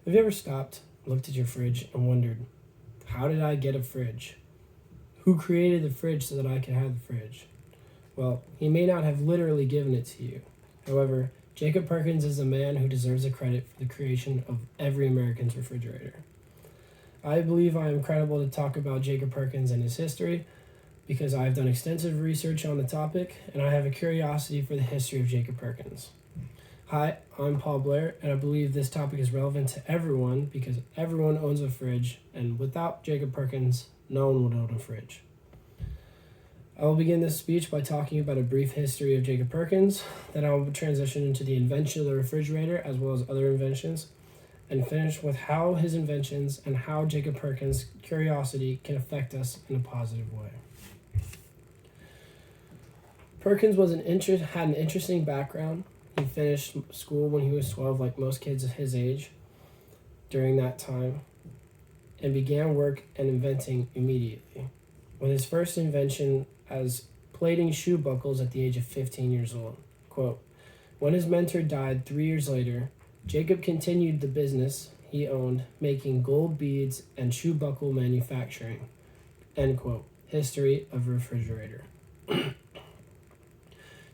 Have you ever stopped, looked at your fridge, and wondered, how did I get a fridge? Who created the fridge so that I could have the fridge? Well, he may not have literally given it to you. However, Jacob Perkins is a man who deserves the credit for the creation of every American's refrigerator. I believe I am credible to talk about Jacob Perkins and his history because I have done extensive research on the topic and I have a curiosity for the history of Jacob Perkins. Hi, I'm Paul Blair, and I believe this topic is relevant to everyone because everyone owns a fridge, and without Jacob Perkins, no one would own a fridge. I will begin this speech by talking about a brief history of Jacob Perkins, then I will transition into the invention of the refrigerator as well as other inventions, and finish with how his inventions and how Jacob Perkins' curiosity can affect us in a positive way. Perkins had an interesting background. He finished school when he was 12, like most kids his age during that time, and began work and inventing immediately, with his first invention as plating shoe buckles at the age of 15 years old. Quote, when his mentor died 3 years later, Jacob continued the business he owned, making gold beads and shoe buckle manufacturing. End quote. History of refrigerator.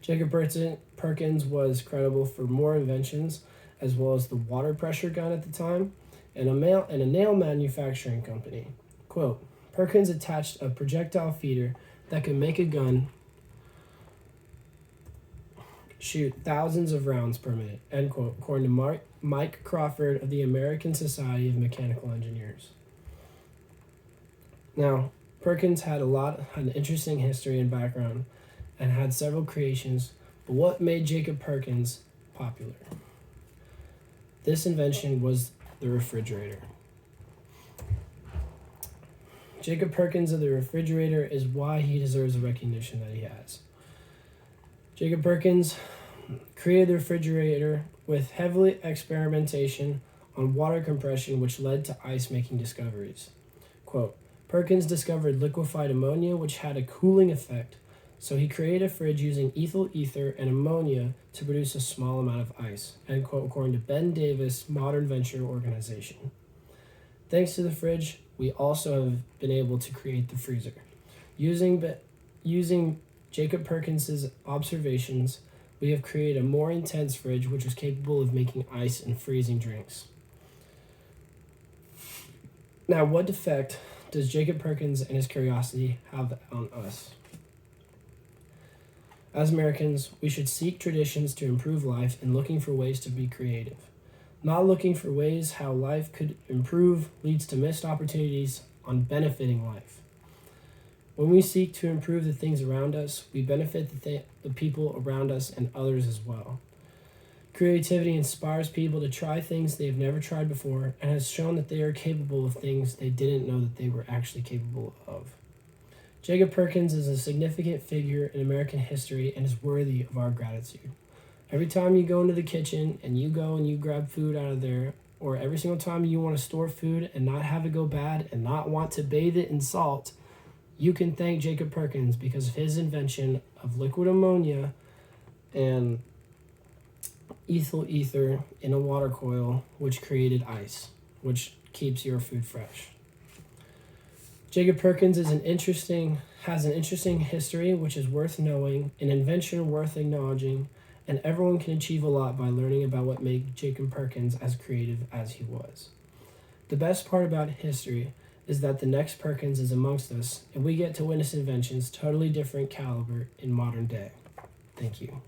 Jacob Perkins was credible for more inventions, as well as the water pressure gun at the time, and a nail manufacturing company. Quote, Perkins attached a projectile feeder that could make a gun shoot thousands of rounds per minute, end quote, according to Mike Crawford of the American Society of Mechanical Engineers. Now, Perkins had an interesting history and background and had several creations, but what made Jacob Perkins popular? This invention was the refrigerator. Jacob Perkins of the refrigerator is why he deserves the recognition that he has. Jacob Perkins created the refrigerator with heavily experimentation on water compression, which led to ice-making discoveries. Quote, Perkins discovered liquefied ammonia, which had a cooling effect, so he created a fridge using ethyl ether and ammonia to produce a small amount of ice, end quote, according to Ben Davis, Modern Venture Organization. Thanks to the fridge, we also have been able to create the freezer. Using Jacob Perkins' observations, we have created a more intense fridge which is capable of making ice and freezing drinks. Now, what effect does Jacob Perkins and his curiosity have on us? As Americans, we should seek traditions to improve life and looking for ways to be creative. Not looking for ways how life could improve leads to missed opportunities on benefiting life. When we seek to improve the things around us, we benefit the people around us and others as well. Creativity inspires people to try things they've never tried before and has shown that they are capable of things they didn't know that they were actually capable of. Jacob Perkins is a significant figure in American history and is worthy of our gratitude. Every time you go into the kitchen and you grab food out of there, or every single time you want to store food and not have it go bad and not want to bathe it in salt, you can thank Jacob Perkins because of his invention of liquid ammonia and ethyl ether in a water coil, which created ice, which keeps your food fresh. Jacob Perkins has an interesting history which is worth knowing, an invention worth acknowledging, and everyone can achieve a lot by learning about what made Jacob Perkins as creative as he was. The best part about history is that the next Perkins is amongst us, and we get to witness inventions totally different caliber in modern day. Thank you.